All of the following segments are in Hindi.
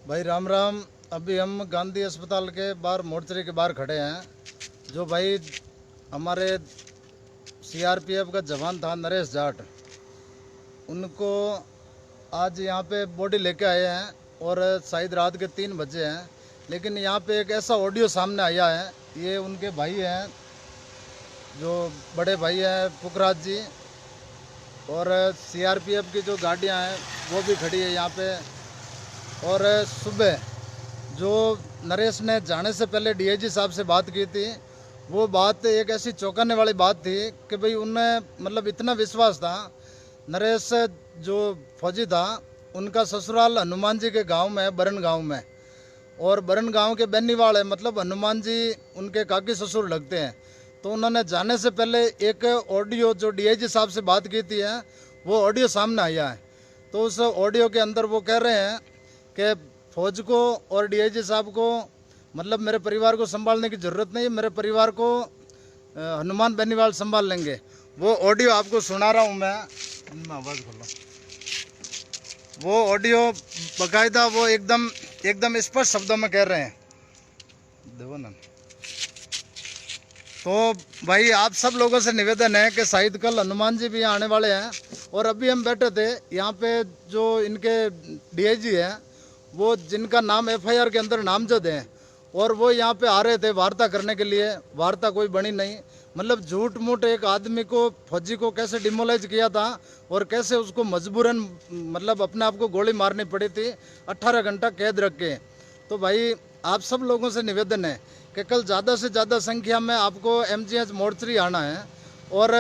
भाई राम राम। अभी हम गांधी अस्पताल के बाहर मोर्चरी के बाहर खड़े हैं। जो भाई हमारे सीआरपीएफ का जवान था नरेश जाट, उनको आज यहाँ पे बॉडी लेके आए हैं और शायद रात के 3 बजे हैं। लेकिन यहाँ पे एक ऐसा ऑडियो सामने आया है, ये उनके भाई हैं, जो बड़े भाई हैं पुखराज जी, और सीआरपीएफ की जो गाड़ियाँ हैं वो भी खड़ी है यहाँ पे। और सुबह जो नरेश ने जाने से पहले डीआईजी साहब से बात की थी, वो बात एक ऐसी चौंकाने वाली बात थी कि भाई उन्हें मतलब इतना विश्वास था। नरेश जो फौजी था, उनका ससुराल हनुमान जी के गांव में है, बरन गांव में, और बरन गांव के बेनीवाल है, मतलब हनुमान जी उनके काकी ससुर लगते हैं। तो उन्होंने जाने से पहले एक ऑडियो जो डीआईजी साहब से बात की थी है, वो ऑडियो सामने आया है। तो उस ऑडियो के अंदर वो कह रहे हैं कि फौज को और डीआईजी साहब को मतलब मेरे परिवार को संभालने की ज़रूरत नहीं है, मेरे परिवार को हनुमान बेनीवाल संभाल लेंगे। वो ऑडियो आपको सुना रहा हूँ मैं, आवाज़ खोलो। वो ऑडियो बाकायदा वो एकदम स्पष्ट शब्दों में कह रहे हैं, देखो ना। तो भाई आप सब लोगों से निवेदन है कि शायद कल हनुमान जी भी यहाँ आने वाले हैं, और अभी हम बैठे थे यहाँ पे, जो इनके डीआईजी हैं, वो जिनका नाम एफआईआर के अंदर नामजद है, और वो यहाँ पे आ रहे थे वार्ता करने के लिए। वार्ता कोई बनी नहीं, मतलब झूठ मूठ एक आदमी को, फौजी को कैसे डिमोलाइज किया था और कैसे उसको मजबूरन मतलब अपने आप को गोली मारनी पड़ी थी 18 घंटा कैद रख के। तो भाई आप सब लोगों से निवेदन है कि कल ज़्यादा से ज़्यादा संख्या में आपको एमजीएच मोर्चरी आना है, और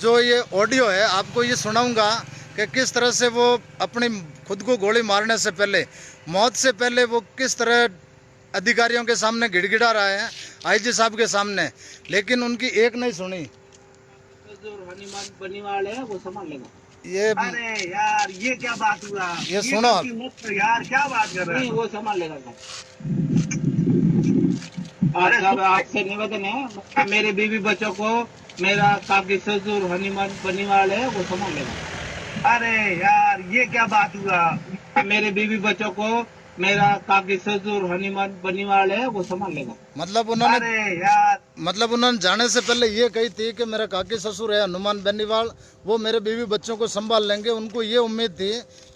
जो ये ऑडियो है आपको ये सुनाऊंगा कि किस तरह से वो अपनी खुद को गोली मारने से पहले, मौत से पहले, वो किस तरह अधिकारियों के सामने गिड़गिड़ा रहा है, आईजी साहब के सामने, लेकिन उनकी एक नहीं सुनी। जो हनुमान बनीवाल है वो संभाल लेगा। ये अरे यार ये क्या बात हुआ? ये सुनो आप। यार क्या बात कर रहे नहीं, हैं? वो संभाल लेगा सर। और सब आपसे निवेदन है कि मेरे बीवी बच्चों को मेरा काफी ससुर हनुमान बनीवाल है वो संभाल लेगा। अरे यार ये क्या बात हुआ? मेरे बीवी बच्चों को मेरा काफी ससुर हनुमान बनीवाल है वो संभाल लेगा। मतलब अरे यार उन्होंने जाने से पहले ये कही थी कि मेरा काकी ससुर है हनुमान बेनीवाल, वो मेरे बीवी बच्चों को संभाल लेंगे। उनको ये उम्मीद थी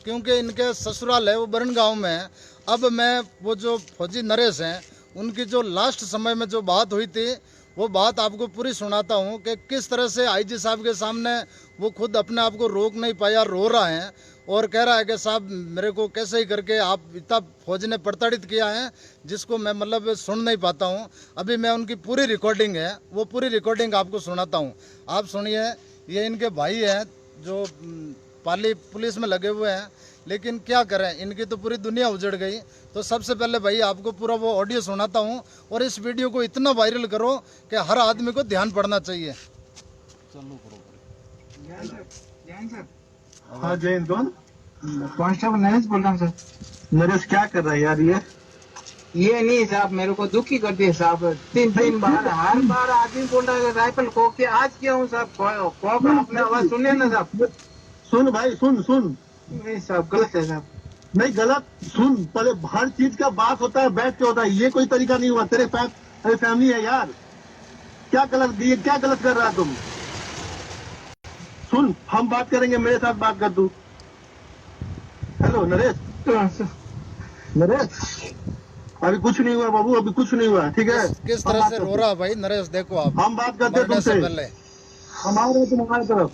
क्योंकि इनके ससुराल है वो बरन गांव में है। अब मैं वो जो फौजी नरेश हैं, उनकी जो लास्ट समय में जो बात हुई थी, वो बात आपको पूरी सुनाता हूँ कि किस तरह से आईजी साहब के सामने वो खुद अपने आप को रोक नहीं पाया, रो रहा है और कह रहा है कि साहब मेरे को कैसे ही करके आप इतना फौज ने प्रताड़ित किया है, जिसको मैं मतलब सुन नहीं पाता हूँ। अभी मैं उनकी पूरी रिकॉर्डिंग है, वो पूरी रिकॉर्डिंग आपको सुनाता हूँ, आप सुनिए। ये इनके भाई हैं जो पाली पुलिस में लगे हुए हैं, लेकिन क्या करें, इनकी तो पूरी दुनिया उजड़ गई। तो सबसे पहले भाई आपको पूरा वो ऑडियो सुनाता हूँ, और इस वीडियो को इतना वायरल करो कि हर आदमी को ध्यान पड़ना चाहिए। चालू करो। हाँ जयंत कौन? कांस्टेबल नरेश बोल रहा हूँ सर। नरेश क्या कर रहा है यार? ये नहीं साहब, मेरे को दुखी कर दिए साहब। 3 बार हर बार आदमी बोल रहा है राइफल खो के। आज क्या हूँ साहब, खो आपने आवाज सुनिए ना साहब। सुन भाई सुन। नहीं साहब, गलत है साहब। नहीं गलत सुन, पहले हर चीज का बात होता है, बैठ के होता है, ये कोई तरीका नहीं हुआ। तेरे फैमिली है यार, क्या गलत, ये क्या गलत कर रहा है तुम? सुन, हम बात करेंगे, मेरे साथ बात कर तू। हेलो नरेश। नरेश अभी कुछ नहीं हुआ बाबू, अभी कुछ नहीं हुआ, ठीक है? किस तरह से रो रहा भाई नरेश, देखो आप। हम बात करते हैं तुमसे पहले। हम आ रहे हैं तुम्हारी तरफ।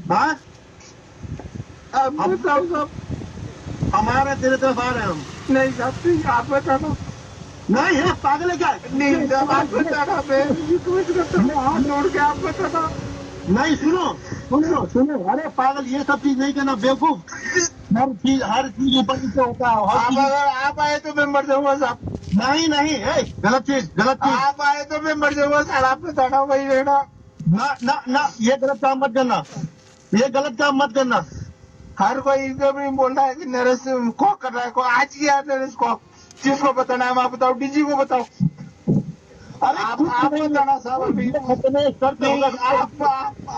हाँ आप बताओ साहब। हम आ रहे हैं, तेरे तरफ आ रहे हैं हम। नहीं साहब, आप बताना। नहीं है, पागल है क्या? नहीं साहब, आप बताना। मैं रिक्वेस्ट करता हूँ, हाथ जोड़ के आप बताना। नहीं सुनो, अरे पागल, ये सब चीज नहीं करना बेवकूफ। हर चीज ऊपर नीचे होता है। अगर आप आए तो मैं मर जाऊंगा साहब। नहीं गलत चीज। आप आए तो मैं मर जाऊंगा सर, आप बताना वही रहना। ना ये गलत काम मत करना, हर कोई एकदम ही बोल रहा है कि नरेश को कर रहा है। को आज किया नरेश को, जिसको बताना है आप बताओ, डीजी को बताओ। अरे आप कुछ नहीं मत आना साहब अभी। अपने सर पे नहीं, होगा।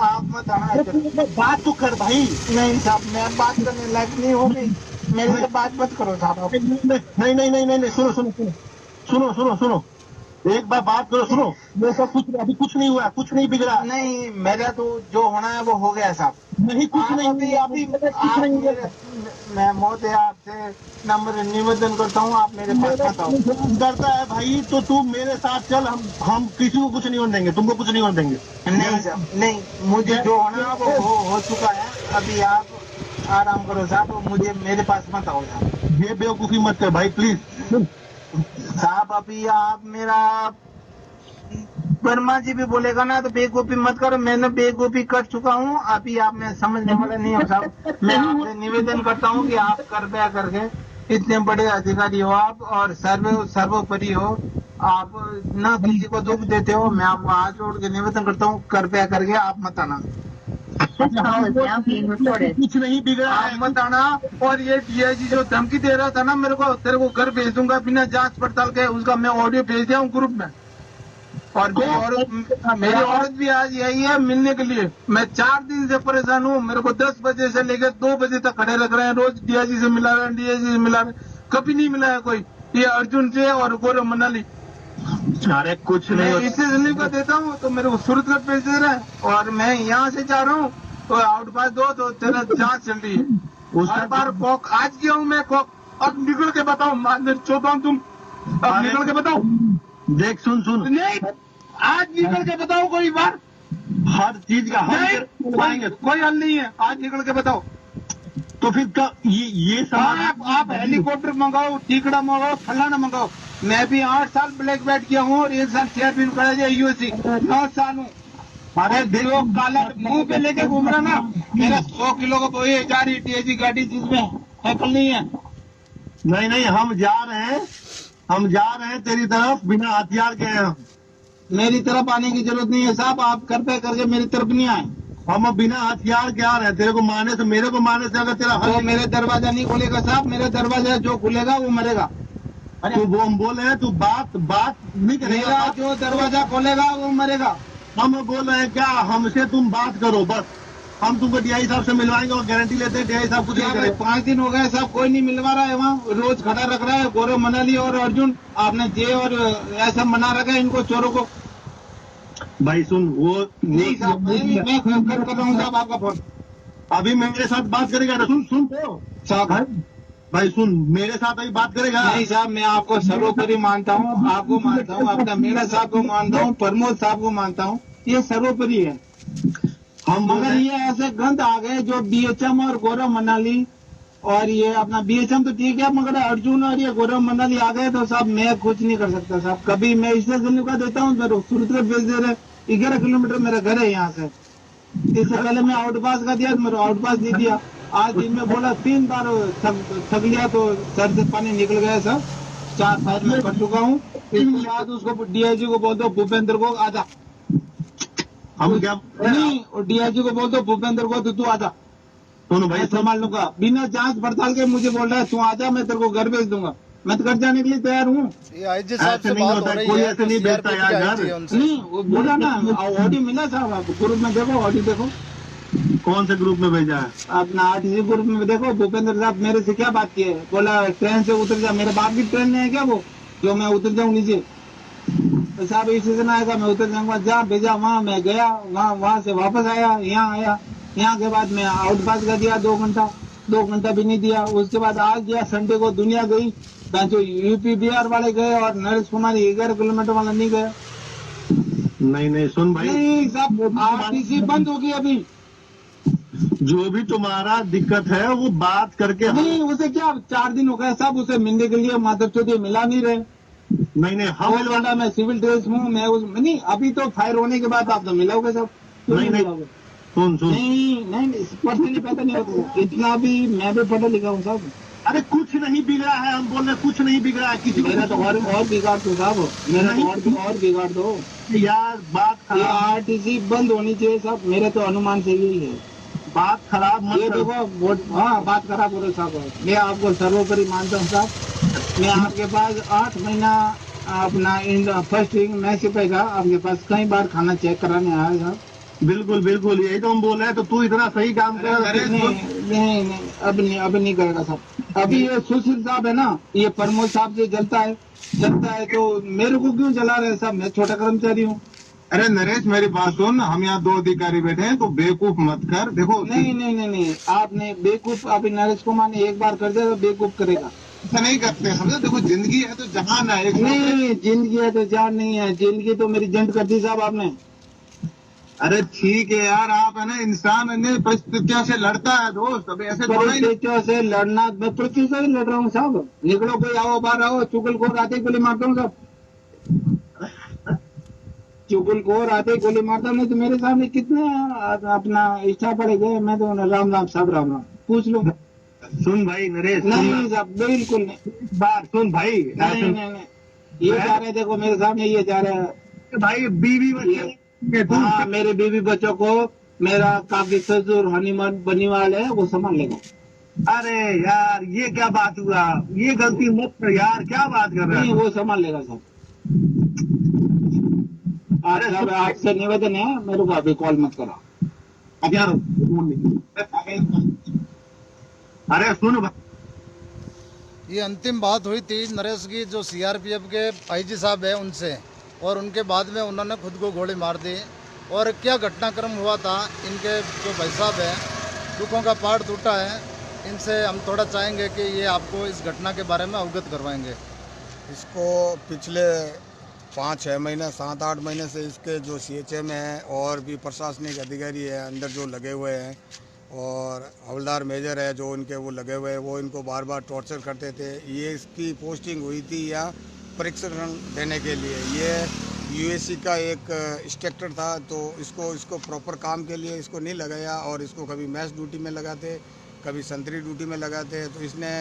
आप मत आना इधर। बात तो कर भाई। नहीं साहब, मैं बात करने लायक नहीं होगी, मेरे से बात मत करो साहब आप। नहीं नहीं नहीं नहीं नहीं, सुनो सुनो सुनो सुनो सुनो सुनो, एक बार बात करो, सुनो। ये सब कुछ अभी कुछ नहीं हुआ, कुछ नहीं बिगड़ा। नहीं, मेरा तो जो होना है वो हो गया साहब। नहीं कुछ आप नहीं अभी हुआ, अभी कुछ आप नहीं हुआ। मेरे, मैं मौत है आपसे नम्र निवेदन करता हूँ, आप मेरे पास मेरा मत आओ। विश्वास करता है भाई, तो तू मेरे साथ चल, हम किसी को कुछ नहीं होने देंगे, तुमको कुछ नहीं होने देंगे। नहीं साहब नहीं, मुझे जो होना है वो हो चुका है। अभी आप आराम करो साहब, मुझे मेरे पास मत आओ साहब। ये बेवकूफी मत कर भाई प्लीज। साहब अभी आप मेरा, वर्मा जी भी बोलेगा ना तो बेवकूफी मत करो, मैंने बेवकूफी कर चुका हूँ। अभी आप मैं समझने वाला नहीं हो साहब। मैं आपसे निवेदन करता हूँ कि आप कृपया करके, इतने बड़े अधिकारी हो आप और सर्वोपरि हो आप, न किसी को दुख देते हो। मैं आपको हाथ जोड़ के निवेदन करता हूँ, कृपया करके आप मत आना, कुछ नहीं बिगड़ा आप है। मत आना। और ये डीआईजी जो धमकी दे रहा था ना मेरे को, तेरे को घर भेज दूंगा बिना जांच पड़ताल के, उसका मैं ऑडियो भेज दिया हूँ ग्रुप में। और मेरी औरत भी आज यही है मिलने के लिए। मैं 4 दिन से परेशान हूँ, मेरे को 10 बजे से लेकर 2 बजे तक खड़े रख रहे हैं, रोज डीआईजी से मिला रहे हैं, डीआईजी से मिला रहे हैं, कभी नहीं मिला है कोई। ये अर्जुन से और गौरव मनाली, अरे कुछ मैं नहीं इससे रिलीव का देता हूँ तो मेरे को सूरतगढ़ भेज दे रहा है। और मैं यहाँ से जा रहा हूँ तो आउटपास दो तो तेरा जांच चल रही है। हर बार कॉक आज गया हूँ मैं कॉक, अब निकल के बताओ, मानने चौथा हूँ तुम, अब निकल के बताओ। देख सुन सुन, नहीं, आज निकल के बताओ कोई बार। हर चीज का हम नहीं, पाएंगे। कोई हल नहीं है, आज निकल के बताओ। तो फिर ये आप हेलीकॉप्टर मंगाओ, टीकड़ा मंगाओ, फलाना मंगाओ। मैं भी 8 साल ब्लैक बेल्ट किया हूँ और 1 साल चैंपियन करा जाए यूएससी, 9 साल हूँ। अरे जो काला मुंह पे लेके घूम रहा ना, मेरा 100 किलो का वो ये जा रही टीएजी गाड़ी जिसमें हैकल नहीं है। नहीं नहीं, हम जा रहे हैं तेरी तरफ बिना हथियार के हैं। मेरी तरफ आने की जरूरत नहीं है साहब, आप कृपया करके मेरी तरफ नहीं आए। हम अब बिना हथियार के आ रहे हैं, तेरे को मारने से, मेरे को मारने से अगर तेरा तो मेरे दरवाजा नहीं खोलेगा साहब, मेरे दरवाजा जो खुलेगा वो मरेगा। तू वो हम बोल रहे हैं, तू बात नहीं मेरा करेगा। जो दरवाजा खोलेगा वो मरेगा। हम बोल रहे हैं क्या, हमसे तुम बात करो बस, हम तुमको डीआई साहब से मिलवाएंगे और गारंटी लेते हैं डीआई साहब कुछ नहीं करेंगे। 5 दिन हो गए साहब, कोई नहीं मिलवा रहा है वहाँ, रोज खड़ा रख रहा है गौरव मनाली और अर्जुन। आपने जे और ऐसा मना रखा है इनको चोरों को। भाई सुन, वो नहीं साहब, मैं कर रहा हूँ साहब आपका फोन। अभी मेरे साथ बात करेगा ना, सुन तो साहब भाई सुन, मेरे साथ अभी बात करेगा। नहीं साहब, मैं आपको सर्वोपरि मानता हूँ, आपको मानता हूँ, अपना मीणा साहब को मानता हूँ, प्रमोद साहब को मानता हूँ, ये सर्वोपरि है। हम मगर ये ऐसे गंध आ गए जो बीएचएम और गौरव मनाली, और ये अपना बीएचएम तो ठीक है, मगर अर्जुन और ये गौरव मनाली आ गए तो साहब मैं कुछ नहीं कर सकता साहब। कभी मैं इससे जिले का देता हूँ, सूरत भेज दे रहे, 11 किलोमीटर मेरा घर है यहाँ से। इससे पहले मैं आउटपास का दिया तो मेरा आउटपास नहीं दिया। आज दिन में बोला 3 बार थक लिया तो सर से पानी निकल गया सर, 4 फायर में कर चुका हूँ। इसके बाद उसको डीआईजी को बोल दो भूपेंद्र को आजा, हम क्या नहीं और डीआईजी को बोल दो भूपेंद्र को तू आजा, सुनो भाई, मैं संभाल लूंगा। बिना जांच पड़ताल के मुझे बोल रहा है तू आजा, मैं तेरे को घर भेज दूंगा, मैं तो घर जाने के लिए तैयार हूँ। ये आईजी साहब ऐसे से नहीं बात होता हो है, रही कोई है, ऐसे नहीं तो भेजता CRPF की यार आईजी घर। है उनसे। नहीं वो बोला ना, ऑडियो मिला साहब, आप ग्रुप में देखो, ऑडियो देखो, कौन से ग्रुप में भेजा है? अपना आरटीसी ग्रुप में देखो। भूपेंद्र साहब मेरे से क्या बात की है, बोला ट्रेन से उतर जा, मेरे बाप की ट्रेन में है क्या वो जो मैं उतर जाऊँ नीचे? तो साहब इसी से ना आएगा, मैं उतर जाऊंगा, जा भेजा। वहाँ मैं गया, वहाँ से वापस आया, यहाँ आया, यहाँ के बाद मैं आउटपास का दिया 2 घंटा, 2 घंटा भी नहीं दिया। उसके बाद आज गया संडे को, दुनिया गई, जो यूपी बिहार वाले गए और नरेश कुमार 11 किलोमीटर वाला नहीं गया। नहीं सुन भाई, नहीं साहब, आरटीसी बंद होगी अभी। जो भी तुम्हारा दिक्कत है वो बात करके नहीं उसे क्या 4 दिन हो गए साहब, उसे मिलने के लिए माधव चौधरी मिला नहीं रहे। नहीं हम बोल वाला मैं सिविल ड्रेस हूँ, मैं नहीं अभी तो फायर होने के बाद आप तो मिलोगे सब। क्यों नहीं मिलोगे? सुन नहीं पर्सनली पता नहीं होता, इतना भी मैं भी पढ़ा लिखा हूँ साहब। अरे कुछ नहीं बिगड़ा है, हम बोल रहे कुछ नहीं बिगड़ा है किसी मेरा तो और बिगाड़ दो साहब, मेरा तो और बिगाड़ दो यार। बात ये खराब, आरटीसी बंद होनी चाहिए साहब, मेरे तो अनुमान से यही है। बात खराब मत ये करो। देखो हाँ बात खराब हो रही साहब, मैं आपको सर्वोपरि मानता हूँ साहब। मैं आपके पास 8 महीना अपना इन फर्स्ट मैं सिपाही का आपके पास कई बार खाना चेक कराने आया साहब। बिल्कुल बिल्कुल, यही तो हम बोल रहे हैं। तो तू इतना सही काम कर नहीं नहीं, अब नहीं करेगा साहब। अभी ये सुशील साहब है ना, ये प्रमोद साहब से जलता है तो मेरे को क्यों जला रहे हैं साहब? मैं छोटा कर्मचारी हूँ। अरे नरेश, मेरी बात सुन, हम यहाँ 2 अधिकारी बैठे हैं, तो बेवकूफ मत कर। देखो नहीं, आपने बेवकूफ अभी नरेश कुमार ने एक बार कर दिया तो बेवकूफ करेगा। ऐसा नहीं करते, समझे? देखो जिंदगी है तो जहान है एक। नहीं, जिंदगी है तो जान नहीं है। जिंदगी तो मेरी जंट कर दी साहब आपने। अरे ठीक है यार, आप है ना इंसान है, परिस्थितियों से लड़ता है दोस्त। अभी ऐसे थोड़ा ही परिस्थितियों से लड़ना, मैं पृथ्वी से ही लड़ रहा हूँ साहब। निकलो, कोई आओ बाहर आओ। चुगलखोर आते ही गोली मारता हूँ साहब। चुगलखोर आते ही गोली मारता हूँ। नहीं तो मेरे सामने कितने अपना इच्छा पड़े गए। मैं तो राम राम साहब, राम राम पूछ लो। सुन भाई नरेश, नहीं साहब, बिल्कुल नहीं। बात सुन भाई। नहीं, ये जा रहे, देखो मेरे सामने ये जा रहे हैं भाई बीवी बच्चे, हाँ, मेरे बीवी बच्चों को मेरा काफी ससुर हनीमून बनीवाल है, वो संभाल लेगा। अरे यार ये क्या बात हुआ? ये गलती मत कर यार, क्या बात कर रहे नहीं, हो? वो संभाल लेगा साहब। अरे साहब, आपसे निवेदन है, मेरे को अभी कॉल मत करो। अब यार अरे सुन भाई, ये अंतिम बात हुई थी नरेश की जो सीआरपीएफ के आईजी साहब है उनसे, और उनके बाद में उन्होंने खुद को गोली मार दी। और क्या घटनाक्रम हुआ था, इनके जो भाई साहब हैं, दुखों का पहाड़ टूटा है। इनसे हम थोड़ा चाहेंगे कि ये आपको इस घटना के बारे में अवगत करवाएंगे। इसको पिछले 5-6 महीने 7-8 महीने से इसके जो सीएचएम है और भी प्रशासनिक अधिकारी है अंदर जो लगे हुए हैं, और हवलदार मेजर है जो इनके वो लगे हुए हैं, वो इनको बार बार टॉर्चर करते थे। ये इसकी पोस्टिंग हुई थी या प्रशिक्षण देने के लिए। ये यूएससी का एक इंस्ट्रक्टर था, तो इसको प्रॉपर काम के लिए इसको नहीं लगाया, और इसको कभी मैच ड्यूटी में लगाते, कभी संतरी ड्यूटी में लगाते। तो इसने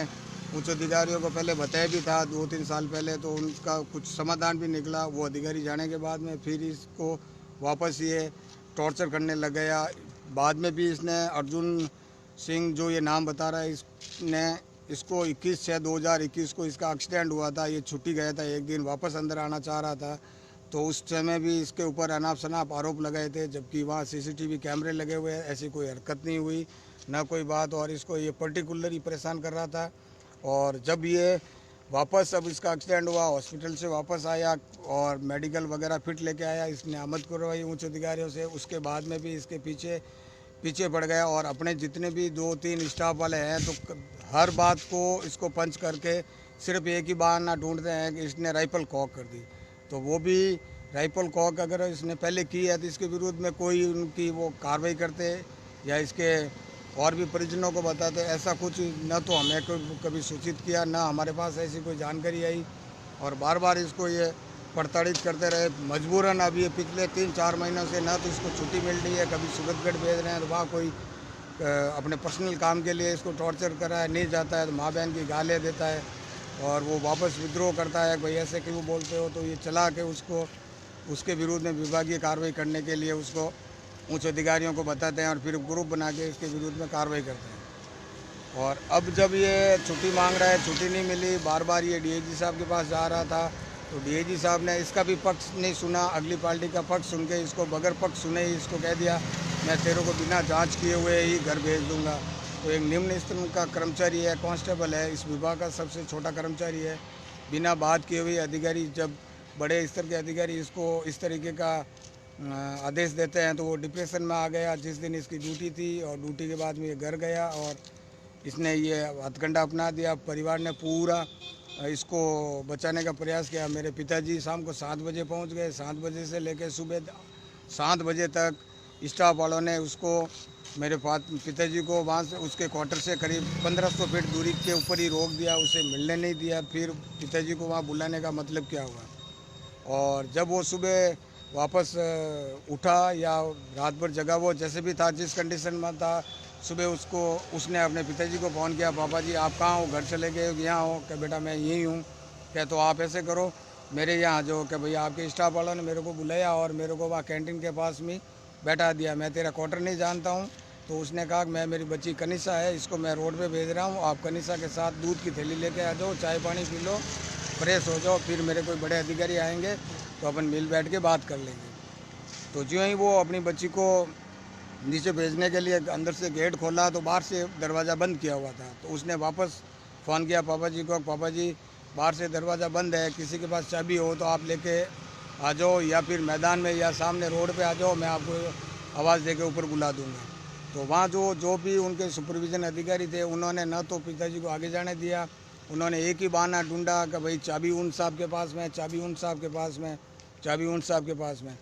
उच्च अधिकारियों को पहले बताया भी था 2-3 साल पहले, तो उनका कुछ समाधान भी निकला। वो अधिकारी जाने के बाद में फिर इसको वापस ये टॉर्चर करने लग गया। बाद में भी इसने अर्जुन सिंह जो ये नाम बता रहा है, इसको 21/6/2021 को इसका एक्सीडेंट हुआ था। ये छुट्टी गया था एक दिन, वापस अंदर आना चाह रहा था, तो उस समय भी इसके ऊपर अनाप शनाप आरोप लगाए थे, जबकि वहाँ सीसीटीवी कैमरे लगे हुए हैं, ऐसी कोई हरकत नहीं हुई, ना कोई बात। और इसको ये पर्टिकुलर ही परेशान कर रहा था। और जब ये वापस, अब इसका एक्सीडेंट हुआ, हॉस्पिटल से वापस आया और मेडिकल वगैरह फिट लेके आया, इसने आमद करवाई उच्च अधिकारियों से। उसके बाद में भी इसके पीछे पड़ गया, और अपने जितने भी 2-3 स्टाफ वाले हैं, तो हर बात को इसको पंच करके सिर्फ एक ही बहाना ढूंढते हैं कि इसने राइफल कॉक कर दी। तो वो भी राइफल कॉक अगर इसने पहले की है तो इसके विरुद्ध में कोई उनकी वो कार्रवाई करते, या इसके और भी परिजनों को बताते। ऐसा कुछ न तो हमें कभी सूचित किया, ना हमारे पास ऐसी कोई जानकारी आई, और बार बार इसको ये प्रताड़ित करते रहे। मजबूरन अब ये पिछले 3-4 महीनों से ना तो इसको छुट्टी मिल रही है, कभी सूरतगढ़ भेज रहे हैं, तो वहाँ कोई अपने पर्सनल काम के लिए इसको टॉर्चर कर रहा है, नहीं जाता है तो माँ बहन की गालियाँ देता है, और वो वापस विद्रोह करता है, भाई ऐसे क्यों बोलते हो। तो ये चला के उसको उसके विरुद्ध में विभागीय कार्रवाई करने के लिए उसको उच्च अधिकारियों को बताते हैं, और फिर ग्रुप बना के इसके विरुद्ध में कार्रवाई करते हैं। और अब जब ये छुट्टी मांग रहा है, छुट्टी नहीं मिली, बार बार ये डीआईजी साहब के पास जा रहा था, तो डीआईजी साहब ने इसका भी पक्ष नहीं सुना, अगली पार्टी का पक्ष सुन के इसको बगैर पक्ष सुने ही इसको कह दिया मैं तेरे को बिना जांच किए हुए ही घर भेज दूंगा। तो एक निम्न स्तर का कर्मचारी है, कांस्टेबल है, इस विभाग का सबसे छोटा कर्मचारी है, बिना बात किए हुए अधिकारी, जब बड़े स्तर के अधिकारी इसको इस तरीके का आदेश देते हैं तो वो डिप्रेशन में आ गया। जिस दिन इसकी ड्यूटी थी और ड्यूटी के बाद में ये घर गया और इसने ये हथकंडा अपना दिया। परिवार ने पूरा इसको बचाने का प्रयास किया। मेरे पिताजी शाम को 7 बजे पहुंच गए। 7 बजे से लेकर सुबह 7 बजे तक स्टाफ वालों ने उसको, मेरे पिताजी को वहाँ से उसके क्वार्टर से करीब 1500 फीट दूरी के ऊपर ही रोक दिया, उसे मिलने नहीं दिया। फिर पिताजी को वहाँ बुलाने का मतलब क्या हुआ। और जब वो सुबह वापस उठा या रात भर जगा, वो जैसे भी था, जिस कंडीशन में था, सुबह उसने अपने पिताजी को फ़ोन किया, पापा जी आप कहाँ हो, घर चले गए, यहाँ हो? क्या बेटा मैं यहीं हूँ। क्या तो आप ऐसे करो मेरे यहाँ जो कि भैया आपके स्टाफ वालों ने मेरे को बुलाया और मेरे को वहाँ कैंटीन के पास में बैठा दिया, मैं तेरा क्वार्टर नहीं जानता हूँ। तो उसने कहा कि मैं, मेरी बच्ची कनिशा है, इसको मैं रोड पे भेज रहा हूँ, आप कनिशा के साथ दूध की थैली लेके आ जाओ, चाय पानी पी लो फ्रेश हो जाओ, फिर मेरे कोई बड़े अधिकारी आएंगे तो अपन मिल बैठ के बात कर लेंगे। तो ज्यों ही वो अपनी बच्ची को नीचे भेजने के लिए अंदर से गेट खोला तो बाहर से दरवाज़ा बंद किया हुआ था। तो उसने वापस फ़ोन किया पापा जी को, पापा जी बाहर से दरवाज़ा बंद है, किसी के पास चाबी हो तो आप लेके आ जाओ, या फिर मैदान में या सामने रोड पे आ जाओ, मैं आपको आवाज़ दे के ऊपर बुला दूंगा। तो वहाँ जो भी उनके सुपरविज़न अधिकारी थे, उन्होंने न तो पिताजी को आगे जाने दिया, उन्होंने एक ही बहाना ढूंढा कि भाई चाबी उन साहब के पास में, चाबी उन साहब के पास में, चाबी उन साहब के पास में।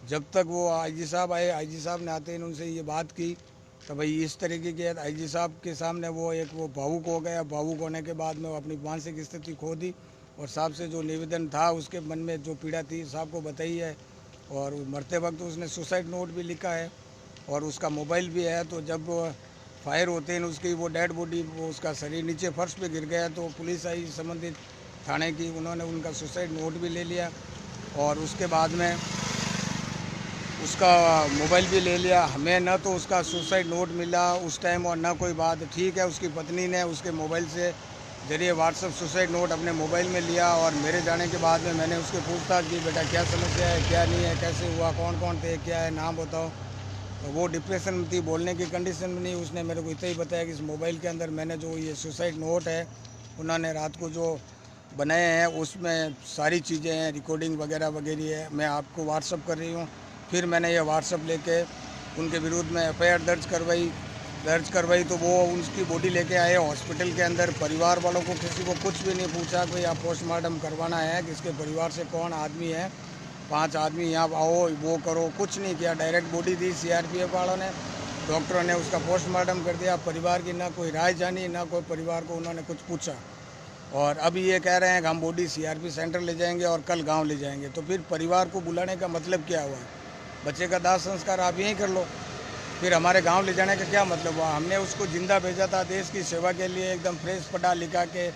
जब तक वो आईजी साहब आए, आईजी साहब ने आते ही उनसे ये बात की तो भाई इस तरीके के आईजी साहब के सामने वो भावुक हो गया। भावुक होने के बाद में वो अपनी मानसिक स्थिति खो दी और साहब से जो निवेदन था, उसके मन में जो पीड़ा थी साहब को बताई है। और मरते वक्त उसने सुसाइड नोट भी लिखा है और उसका मोबाइल भी है। तो जब फायर होते हैं उसकी वो डेड बॉडी, वो उसका शरीर नीचे फर्श पे गिर गया तो पुलिस आई संबंधित थाने की, उन्होंने उनका सुसाइड नोट भी ले लिया और उसके बाद में उसका मोबाइल भी ले लिया। हमें न तो उसका सुसाइड नोट मिला उस टाइम और न कोई बात। ठीक है, उसकी पत्नी ने उसके मोबाइल से जरिए व्हाट्सएप सुसाइड नोट अपने मोबाइल में लिया और मेरे जाने के बाद में मैंने उसके पूछताछ की, बेटा क्या समस्या है, क्या नहीं है, कैसे हुआ, कौन कौन थे, क्या है, नाम बताओ। तो वो डिप्रेशन में थी, बोलने की कंडीशन में नहीं। उसने मेरे को इतना ही बताया कि इस मोबाइल के अंदर मैंने जो ये सुसाइड नोट है उन्होंने रात को जो बनाए हैं उसमें सारी चीज़ें हैं, रिकॉर्डिंग वगैरह वगैरह है, मैं आपको व्हाट्सअप कर रही हूँ। फिर मैंने ये व्हाट्सअप लेके उनके विरुद्ध में एफआईआर दर्ज करवाई तो वो उसकी बॉडी लेके आए हॉस्पिटल के अंदर। परिवार वालों को किसी को कुछ भी नहीं पूछा कोई आप पोस्टमार्टम करवाना है, किसके परिवार से कौन आदमी है, 5 आदमी यहाँ आओ, वो करो, कुछ नहीं किया। डायरेक्ट बॉडी दी सीआरपीएफ वालों ने, डॉक्टरों ने उसका पोस्टमार्टम कर दिया। परिवार की ना कोई राय जानी, ना कोई परिवार को उन्होंने कुछ पूछा। और अभी ये कह रहे हैं कि हम बॉडी सीआरपी सेंटर ले जाएंगे और कल गांव ले जाएंगे। तो फिर परिवार को बुलाने का मतलब क्या हुआ? बच्चे का दाह संस्कार आप यहीं कर लो, फिर हमारे गांव ले जाने का क्या मतलब हुआ? हमने उसको जिंदा भेजा था देश की सेवा के लिए, एकदम फ्रेश पढ़ा लिखा के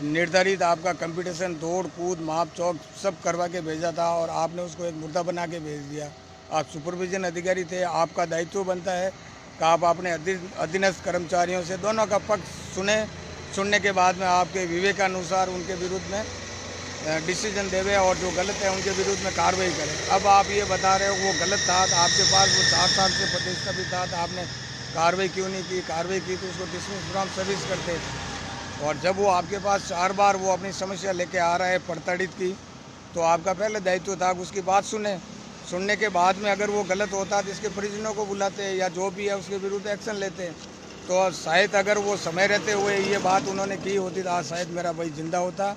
निर्धारित आपका कंपटीशन, दौड़ कूद, माप चौक सब करवा के भेजा था और आपने उसको एक मुर्दा बना के भेज दिया। आप सुपरविजन अधिकारी थे, आपका दायित्व बनता है कि आप अपने अधीनस्थ कर्मचारियों से दोनों का पक्ष सुनने के बाद में आपके विवेकानुसार उनके विरुद्ध में डिसीजन देवे और जो गलत है उनके विरुद्ध में कार्रवाई करें। अब आप ये बता रहे हो वो गलत था, तो आपके पास वो 4 साल से प्रतिष्ठा था, तो आपने कार्रवाई क्यों नहीं की? कार्रवाई की तो उसको डिसमिस फ्रॉम सर्विस करते। और जब वो आपके पास 4 बार वो अपनी समस्या लेके आ रहा है प्रताड़ित की, तो आपका पहले दायित्व था कि उसकी बात सुनने के बाद में अगर वो गलत होता तो इसके परिजनों को बुलाते या जो भी है उसके विरुद्ध एक्शन लेते। तो शायद अगर वो समय रहते हुए ये बात उन्होंने की होती तो आज शायद मेरा भाई जिंदा होता।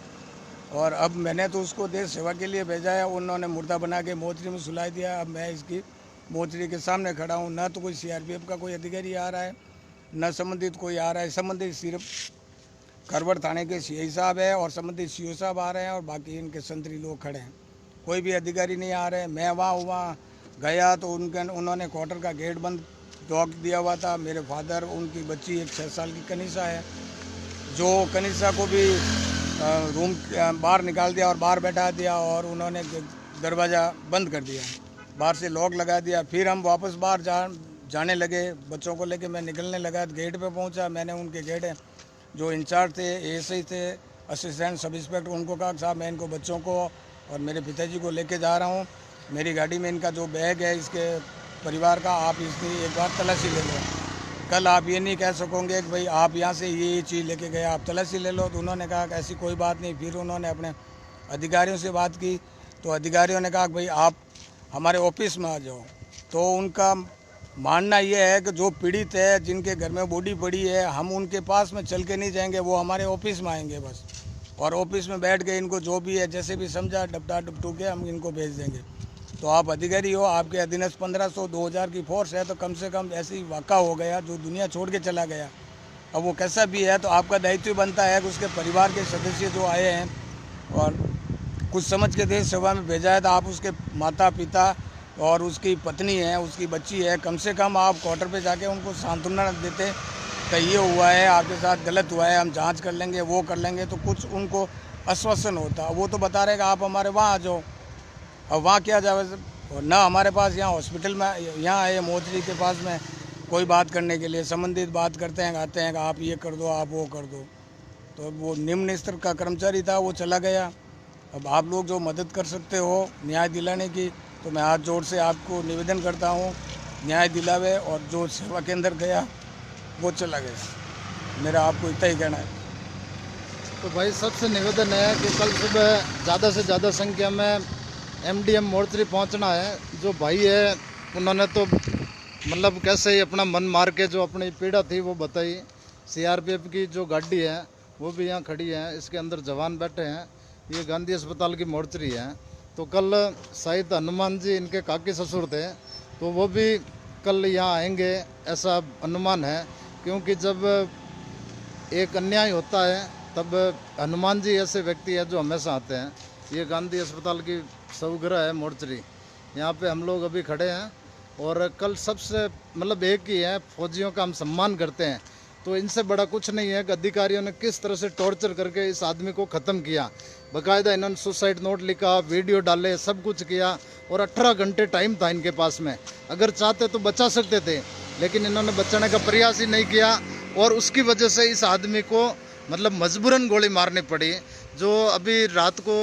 और अब मैंने तो उसको देश सेवा के लिए भेजा है, उन्होंने मुर्दा बना के मोचरी में सुला दिया। अब मैं इसकी मोचरी के सामने खड़ा हूँ, ना तो कोई सीआरपीएफ का कोई अधिकारी आ रहा है, न संबंधित कोई आ रहा है। संबंधित सिर्फ खरवड़ थाने के सीआई साहब है और संबंधित सीओ साहब आ रहे हैं और बाकी इनके संतरी लोग खड़े हैं, कोई भी अधिकारी नहीं आ रहे हैं। मैं वहाँ गया तो उन्होंने क्वार्टर का गेट बंद लॉक दिया हुआ था। मेरे फादर, उनकी बच्ची एक 6 साल की कनिशा है, जो कनिशा को भी रूम बाहर निकाल दिया और बाहर बैठा दिया और उन्होंने दरवाज़ा बंद कर दिया, बाहर से लॉक लगा दिया। फिर हम वापस बाहर जाने लगे, बच्चों को लेके मैं निकलने लगा, गेट पे पहुंचा। मैंने उनके गेट जो इंचार्ज थे, एएसआई थे, असिस्टेंट सब इंस्पेक्टर, उनको कहा साहब मैं इनको बच्चों को और मेरे पिताजी को लेके जा रहा हूँ, मेरी गाड़ी में इनका जो बैग है इसके परिवार का, आप इसकी एक बार तलाशी ले लो। कल आप ये नहीं कह सकोगे कि भाई आप यहाँ से ये चीज़ लेके गए, आप तलाशी ले लो। तो उन्होंने कहा कि ऐसी कोई बात नहीं। फिर उन्होंने अपने अधिकारियों से बात की तो अधिकारियों ने कहा कि भाई आप हमारे ऑफिस में आ जाओ। तो उनका मानना ये है कि जो पीड़ित है, जिनके घर में बॉडी पड़ी है, हम उनके पास में चल के नहीं जाएंगे, वो हमारे ऑफिस में आएंगे बस। और ऑफिस में बैठ के इनको जो भी है जैसे भी समझा डपटा डपटू के हम इनको भेज देंगे। तो आप अधिकारी हो, आपके अधीनस्थ 1500 2000 की फोर्स है, तो कम से कम ऐसी वाक़ा हो गया जो दुनिया छोड़ के चला गया। अब वो कैसा भी है तो आपका दायित्व बनता है कि उसके परिवार के सदस्य जो आए हैं और कुछ समझ के देश सेवा में भेजा है, तो आप उसके माता पिता और उसकी पत्नी है, उसकी बच्ची है, कम से कम आप क्वार्टर पे जाके उनको सांत्वना देते कि ये हुआ है, आपके साथ गलत हुआ है, हम जांच कर लेंगे, वो कर लेंगे, तो कुछ उनको आश्वासन होता। वो तो बता रहे कि आप हमारे वहाँ आ जाओ। अब वहाँ क्या जाए ना, हमारे पास यहाँ हॉस्पिटल में यहाँ आए मोचरी के पास में कोई बात करने के लिए, संबंधित बात करते हैं, आते हैं कि आप ये कर दो, आप वो कर दो। तो वो निम्न स्तर का कर्मचारी था, वो चला गया। अब आप लोग जो मदद कर सकते हो न्याय दिलाने की, तो मैं हाथ जोड़ से आपको निवेदन करता हूँ, न्याय दिलावे। और जो सेवा केंद्र गया वो चला गया, मेरा आपको इतना ही कहना है। तो भाई सबसे निवेदन है कि कल सुबह ज़्यादा से ज़्यादा संख्या में MDM मोर्चरी पहुंचना है। जो भाई है उन्होंने तो मतलब कैसे ही अपना मन मार के जो अपनी पीड़ा थी वो बताई। CRPF की जो गाड़ी है वो भी यहाँ खड़ी है, इसके अंदर जवान बैठे हैं। ये गांधी अस्पताल की मोर्चरी है। तो कल शायद हनुमान जी इनके काकी ससुर थे, तो वो भी कल यहाँ आएंगे ऐसा अनुमान है। क्योंकि जब एक अन्याय होता है तब हनुमान जी ऐसे व्यक्ति है जो हमेशा आते हैं। ये गांधी अस्पताल की सौगृह है मोर्चरी, यहाँ पे हम लोग अभी खड़े हैं। और कल सबसे मतलब एक ही है, फौजियों का हम सम्मान करते हैं। तो इनसे बड़ा कुछ नहीं है कि अधिकारियों ने किस तरह से टॉर्चर करके इस आदमी को ख़त्म किया। बाकायदा इन्होंने सुसाइड नोट लिखा, वीडियो डाले, सब कुछ किया। और 18 घंटे टाइम था इनके पास में, अगर चाहते तो बचा सकते थे, लेकिन इन्होंने बचाने का प्रयास ही नहीं किया। और उसकी वजह से इस आदमी को मतलब मजबूरन गोली मारनी पड़ी। जो अभी रात को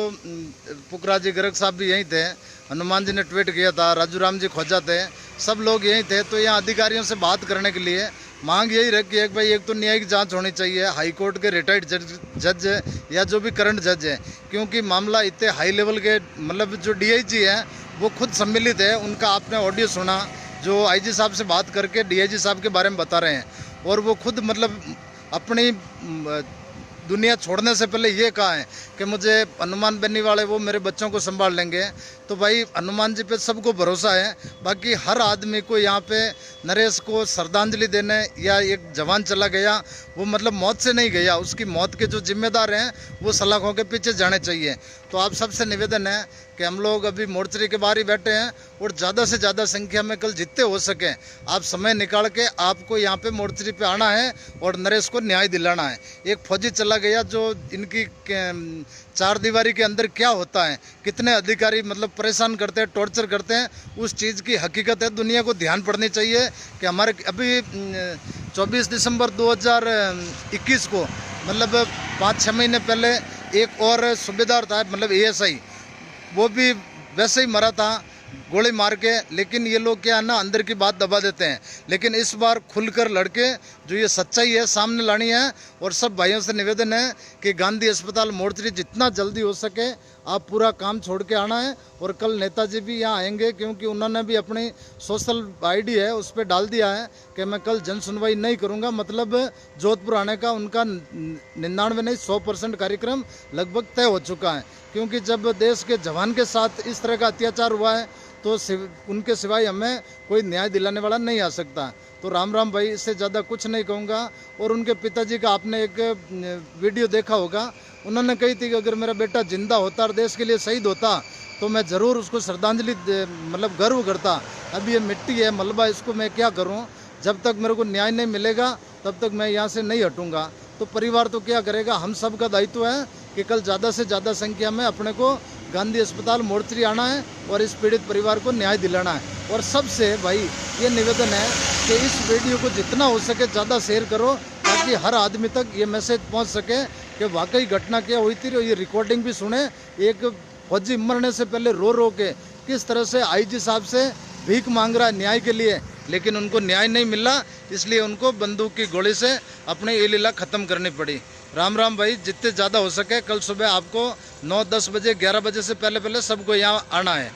पुखराज गर्ग साहब भी यहीं थे, हनुमान जी ने ट्वीट किया था, राजू राम जी खोजा थे, सब लोग यहीं थे। तो यहाँ अधिकारियों से बात करने के लिए मांग यही रखी है कि भाई एक तो न्यायिक जांच होनी चाहिए, हाई कोर्ट के रिटायर्ड जज या जो भी करंट जज है। क्योंकि मामला इतने हाई लेवल के मतलब जो DIG है वो खुद सम्मिलित है। उनका आपने ऑडियो सुना, जो IG साहब से बात करके DIG साहब के बारे में बता रहे हैं। और वो खुद मतलब अपनी दुनिया छोड़ने से पहले ये कहा है कि मुझे हनुमान बन्नी वाले वो मेरे बच्चों को संभाल लेंगे। तो भाई हनुमान जी पे सबको भरोसा है। बाकी हर आदमी को यहाँ पे नरेश को श्रद्धांजलि देने, या एक जवान चला गया वो मतलब मौत से नहीं गया, उसकी मौत के जो जिम्मेदार हैं वो सलाखों के पीछे जाने चाहिए। तो आप सबसे निवेदन है कि हम लोग अभी मोर्चरी के बाहर ही बैठे हैं और ज़्यादा से ज़्यादा संख्या में कल जितने हो सके आप समय निकाल के आपको यहाँ पे मोर्चरी पे आना है और नरेश को न्याय दिलाना है। एक फौजी चला गया, जो इनकी चार दीवारी के अंदर क्या होता है, कितने अधिकारी मतलब परेशान करते हैं, टॉर्चर करते हैं, उस चीज़ की हकीकत है। दुनिया को ध्यान पड़नी चाहिए कि हमारे अभी 24 दिसंबर 2021 को मतलब 5-6 महीने पहले एक और सूबेदार था, मतलब ASI, वो भी वैसे ही मरा था गोली मार के। लेकिन ये लोग क्या है ना, अंदर की बात दबा देते हैं। लेकिन इस बार खुलकर लड़के जो ये सच्चाई है सामने लानी है। और सब भाइयों से निवेदन है कि गांधी अस्पताल मोर्चरी जितना जल्दी हो सके आप पूरा काम छोड़ के आना है। और कल नेताजी भी यहाँ आएंगे, क्योंकि उन्होंने भी अपनी सोशल ID है उस पर डाल दिया है कि मैं कल जन सुनवाई नहीं करूँगा। मतलब जोधपुर आने का उनका 99 नहीं 100% कार्यक्रम लगभग तय हो चुका है। क्योंकि जब देश के जवान के साथ इस तरह का अत्याचार हुआ है तो उनके सिवाय हमें कोई न्याय दिलाने वाला नहीं आ सकता। तो राम राम भाई, इससे ज़्यादा कुछ नहीं कहूँगा। और उनके पिताजी का आपने एक वीडियो देखा होगा, उन्होंने कही थी कि अगर मेरा बेटा जिंदा होता और देश के लिए शहीद होता तो मैं ज़रूर उसको श्रद्धांजलि मतलब गर्व करता। अब ये मिट्टी है, मलबा, इसको मैं क्या करूँ? जब तक मेरे को न्याय नहीं मिलेगा तब तक मैं यहाँ से नहीं हटूँगा। तो परिवार तो क्या करेगा, हम सब का दायित्व है कि कल ज़्यादा से ज़्यादा संख्या में अपने को गांधी अस्पताल मोर्चरी आना है और इस पीड़ित परिवार को न्याय दिलाना है। और सबसे भाई ये निवेदन है कि इस वीडियो को जितना हो सके ज़्यादा शेयर करो, ताकि हर आदमी तक ये मैसेज पहुंच सके कि वाकई घटना क्या हुई थी। और ये रिकॉर्डिंग भी सुने, एक फौजी मरने से पहले रो रो के किस तरह से IG साहब से भीख मांग रहा है न्याय के लिए, लेकिन उनको न्याय नहीं मिला, इसलिए उनको बंदूक की गोली से अपनी ये लीला ख़त्म करनी पड़ी। राम राम भाई, जितने ज़्यादा हो सके कल सुबह आपको 9-10 बजे 11 बजे से पहले सबको यहाँ आना है।